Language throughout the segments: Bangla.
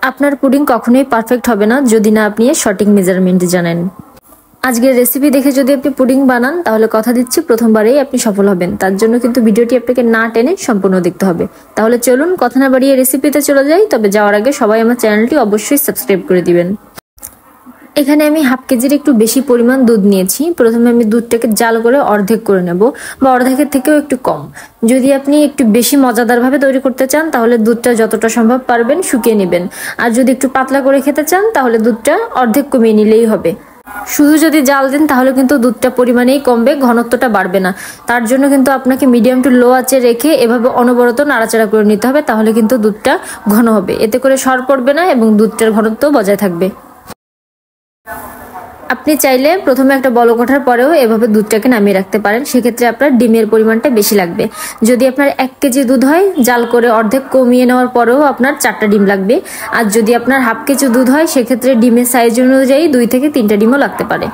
আপনার পুডিং কখনোই পারফেক্ট হবে না যদি না আপনি এর সঠিক মেজারমেন্ট জানেন। আজকের রেসিপি দেখে যদি আপনি পুডিং বানান তাহলে কথা দিচ্ছি প্রথমবারেই আপনি সফল হবেন। তার জন্য কিন্তু ভিডিওটি আপনাকে না টেনে সম্পূর্ণ দেখতে হবে। তাহলে চলুন কথা না বাড়িয়ে রেসিপিতে চলে যাই। তবে যাওয়ার আগে সবাই আমার চ্যানেলটি অবশ্যই সাবস্ক্রাইব করে দিবেন। এখানে আমি হাফ কেজির একটু বেশি পরিমাণ দুধ নিয়েছি। প্রথমে আমি দুধটাকে জাল করে অর্ধেক করে নেব, বা অর্ধেকের থেকেও একটু কম। যদি আপনি একটু বেশি মজাদারভাবে তৈরি করতে চান তাহলে দুধটা যতটা সম্ভব পারবেন শুকিয়ে নেবেন। আর যদি একটু পাতলা করে খেতে চান তাহলে দুধটা অর্ধেক কমিয়ে নিলেই হবে। শুধু যদি জাল দেন তাহলে কিন্তু দুধটা পরিমাণেই কমবে, ঘনত্বটা বাড়বে না। তার জন্য কিন্তু আপনাকে মিডিয়াম টু লো আঁচে রেখে এভাবে অনবরত নাড়াচাড়া করে নিতে হবে, তাহলে কিন্তু দুধটা ঘন হবে। এতে করে সর পড়বে না এবং দুধটার ঘনত্ব বজায় থাকবে। আপনি চাইলে প্রথমে একটা বলক ওঠার পরেও এভাবে দুধটাকে নামিয়ে রাখতে পারেন। সেক্ষেত্রে আপনার ডিমের পরিমাণটা বেশি লাগবে। যদি আপনার 1 কেজি দুধ হয়, জাল করে অর্ধেক কমিয়ে নেওয়ার পরেও আপনার 4টা ডিম লাগবে। আর যদি আপনার হাফ কেজি দুধ হয় সেক্ষেত্রে ডিমের সাইজ অনুযায়ী 2 থেকে 3টা ডিমও লাগতে পারে।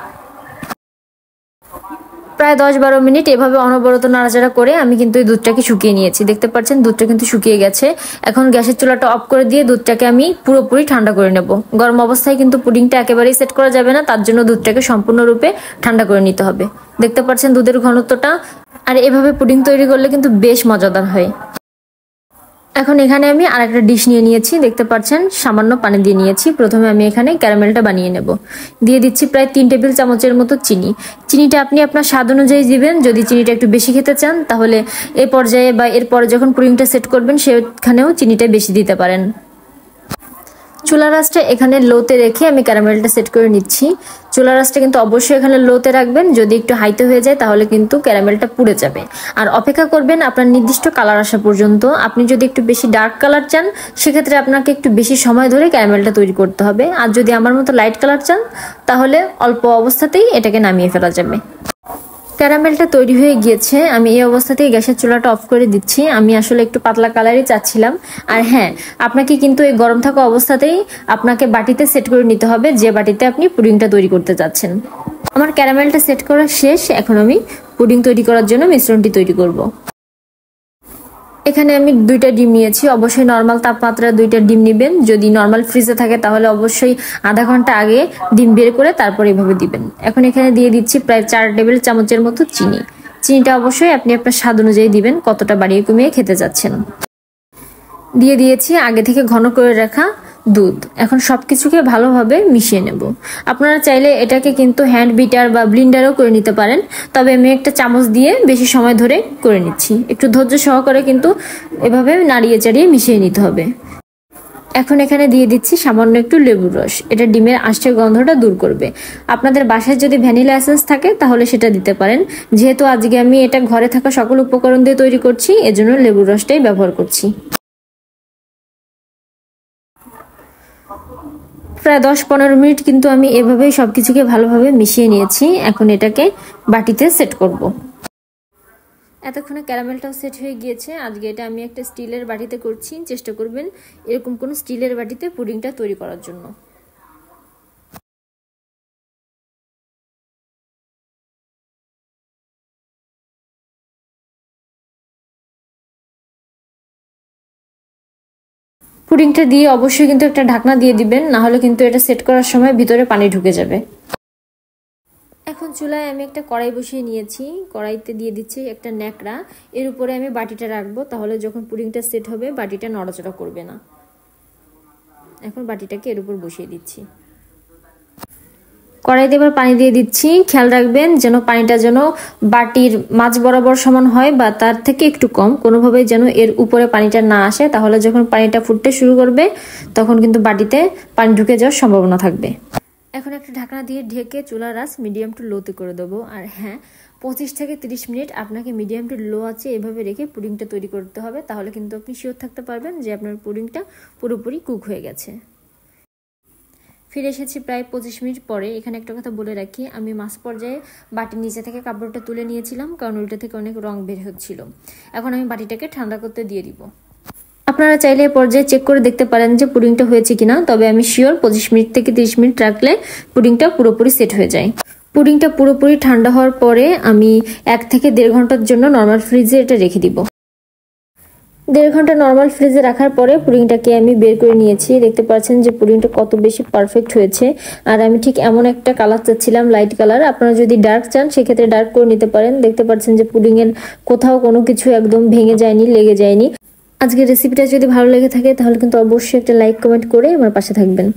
প্রায় 10-12 মিনিট এভাবে অনবরত নাড়াচাড়া করে আমি কিন্তু এই দুধটাকে শুকিয়ে নিয়েছি। দেখতে পাচ্ছেন দুধটা কিন্তু শুকিয়ে গেছে। এখন গ্যাসের চুলাটা অফ করে দিয়ে দুধটাকে আমি পুরোপুরি ঠান্ডা করে নেব। গরম অবস্থায় কিন্তু পুডিংটা একেবারেই সেট করা যাবে না, তার জন্য দুধটাকে সম্পূর্ণরূপে ঠান্ডা করে নিতে হবে। দেখতে পাচ্ছেন দুধের ঘনত্বটা। আর এভাবে পুডিং তৈরি করলে কিন্তু বেশ মজাদার হয়। এখন এখানে আমি আরেকটা ডিশ নিয়ে নিয়েছি। দেখতে পাচ্ছেন সামান্য পানি দিয়ে নিয়েছি। প্রথমে আমি এখানে ক্যারামেলটা বানিয়ে নেব। দিয়ে দিচ্ছি প্রায় 3 টেবিল চামচের মতো চিনি। চিনিটা আপনি আপনার স্বাদ অনুযায়ী দিবেন। যদি চিনিটা একটু বেশি খেতে চান তাহলে এই পর্যায়ে বা এরপরে যখন পুডিংটা সেট করবেন সেখানেও চিনিটা বেশি দিতে পারেন। চুলা রাসটা এখানে লোতে রেখে আমি ক্যারামেলটা সেট করে নিচ্ছি। চুলা রাসটা কিন্তু অবশ্যই এখানে লোতে রাখবেন। যদি একটু হাইতে হয়ে যায় তাহলে কিন্তু ক্যারামেলটা পুড়ে যাবে। আর অপেক্ষা করবেন আপনার নির্দিষ্ট কালার আসা পর্যন্ত। আপনি যদি একটু বেশি ডার্ক কালার চান সেক্ষেত্রে আপনাকে একটু বেশি সময় ধরে ক্যারামেলটা তৈরি করতে হবে। আর যদি আমার মতো লাইট কালার চান তাহলে অল্প অবস্থাতেই এটাকে নামিয়ে ফেলা যাবে। ক্যারামেলটা তৈরি হয়ে গিয়েছে। আমি এই অবস্থাতেই গ্যাসের চুলাটা অফ করে দিচ্ছি। আমি আসলে একটু পাতলা কালারই চাচ্ছিলাম। আর হ্যাঁ, আপনাকে কিন্তু এই গরম থাকা অবস্থাতেই আপনাকে বাটিতে সেট করে নিতে হবে, যে বাটিতে আপনি পুডিংটা তৈরি করতে যাচ্ছেন। আমার ক্যারামেলটা সেট করা শেষ। এখন আমি পুডিং তৈরি করার জন্য মিশ্রণটি তৈরি করব। এখানে আমি 2টা ডিম নিয়েছি। অবশ্যই নর্মাল তাপমাত্রায় 2টা ডিম নেবেন। যদি নর্মাল ফ্রিজে থাকে তাহলে অবশ্যই আধা ঘন্টা আগে ডিম বের করে তারপর এভাবে দিবেন। এখন এখানে দিয়ে দিচ্ছি প্রায় 4 টেবিল চামচের মতো চিনি। চিনিটা অবশ্যই আপনি আপনার স্বাদ অনুযায়ী দিবেন, কতটা বাড়িয়ে কমিয়ে খেতে যাচ্ছেন। দিয়ে দিয়েছি আগে থেকে ঘন করে রাখা দুধ। এখন সবকিছুকে ভালোভাবে মিশিয়ে নেব। আপনারা চাইলে এটাকে কিন্তু হ্যান্ড বিটার বা ব্লিন্ডারও করে নিতে পারেন, তবে আমি একটা চামচ দিয়ে বেশি সময় ধরে করে নিচ্ছি। একটু ধৈর্য সহকারে কিন্তু এভাবে নাড়িয়ে চাড়িয়ে মিশিয়ে নিতে হবে। এখন এখানে দিয়ে দিচ্ছি সামান্য একটু লেবুর রস। এটা ডিমের আঁশের গন্ধটা দূর করবে। আপনাদের বাসায় যদি ভ্যানিলা এসেন্স থাকে তাহলে সেটা দিতে পারেন। যেহেতু আজকে আমি এটা ঘরে থাকা সকল উপকরণ দিয়ে তৈরি করছি, এজন্য লেবুর রসটাই ব্যবহার করছি। প্রায় 10-15 মিনিট কিন্তু আমি এভাবেই সবকিছুকে ভালোভাবে মিশিয়ে নিয়েছি। এখন এটাকে বাটিতে সেট করব। এতক্ষণে ক্যারামেলটাও সেট হয়ে গিয়েছে। আজকে এটা আমি একটা স্টিলের বাটিতে করছি। চেষ্টা করবেন এরকম কোনো স্টিলের বাটিতে পুডিংটা তৈরি করার জন্য। পুডিংটা দিয়ে অবশ্যই কিন্তু একটা ঢাকনা দিয়ে দিবেন, না হলে কিন্তু এটা সেট করার সময় ভিতরে পানি ঢুকে যাবে। এখন চুলায় আমি একটা কড়াই বসিয়ে নিয়েছি। কড়াইতে দিয়ে দিচ্ছি একটা ন্যাকড়া। এর উপরে আমি বাটিটা রাখবো, তাহলে যখন পুডিংটা সেট হবে বাটিটা নড়াচড়া করবে না। এখন বাটিটাকে এর উপর বসিয়ে দিচ্ছি। কড়াইতে এবার পানি দিয়ে দিচ্ছি। খেয়াল রাখবেন যেন পানিটা যেন বাটির মাঝ বরাবর সমান হয় বা তার থেকে একটু কম, কোনোভাবে যেন এর উপরে পানিটা না আসে। তাহলে যখন পানিটা ফুটতে শুরু করবে তখন কিন্তু বাটিতে পানি ঢুকে যাওয়ার সম্ভাবনা থাকবে। এখন একটা ঢাকনা দিয়ে ঢেকে চুলার আঁচ মিডিয়াম টু লোতে করে দেবো। আর হ্যাঁ, 25 থেকে 30 মিনিট আপনাকে মিডিয়াম টু লো আছে এভাবে রেখে পুডিংটা তৈরি করতে হবে। তাহলে কিন্তু আপনি শিওর থাকতে পারবেন যে আপনার পুডিংটা পুরোপুরি কুক হয়ে গেছে। ফিরে এসেছি প্রায় 25 মিনিট পরে। এখানে একটা কথা বলে রাখি, আমি মাঝ পর্যায়ে বাটির নিচে থেকে কাপড়টা তুলে নিয়েছিলাম, কারণ ওইটা থেকে অনেক রং বের হচ্ছিল। এখন আমি বাটিটাকে ঠান্ডা করতে দিয়ে দিব। আপনারা চাইলে পর্যায়ে চেক করে দেখতে পারেন যে পুডিংটা হয়েছে কিনা। তবে আমি শিওর 25 মিনিট থেকে 30 মিনিট রাখলে পুডিংটা পুরোপুরি সেট হয়ে যায়। পুডিংটা পুরোপুরি ঠান্ডা হওয়ার পরে আমি 1 থেকে 1.5 ঘন্টার জন্য নর্মাল ফ্রিজে এটা রেখে দিব। 1.5 ঘন্টা নর্মাল ফ্রিজে রাখার পরে পুডিংটাকে আমি বের করে নিয়েছি। দেখতে পাচ্ছেন যে পুডিংটা কত বেশি পারফেক্ট হয়েছে। আর আমি ঠিক এমন একটা কালার চাচ্ছিলাম, লাইট কালার। আপনারা যদি ডার্ক চান সেক্ষেত্রে ডার্ক করে নিতে পারেন। দেখতে পাচ্ছেন যে পুডিং এর কোথাও কোনো কিছু একদম ভেঙে যায়নি, লেগে যায়নি। আজকের রেসিপিটা যদি ভালো লেগে থাকে তাহলে কিন্তু অবশ্যই একটা লাইক কমেন্ট করে আমার পাশে থাকবেন।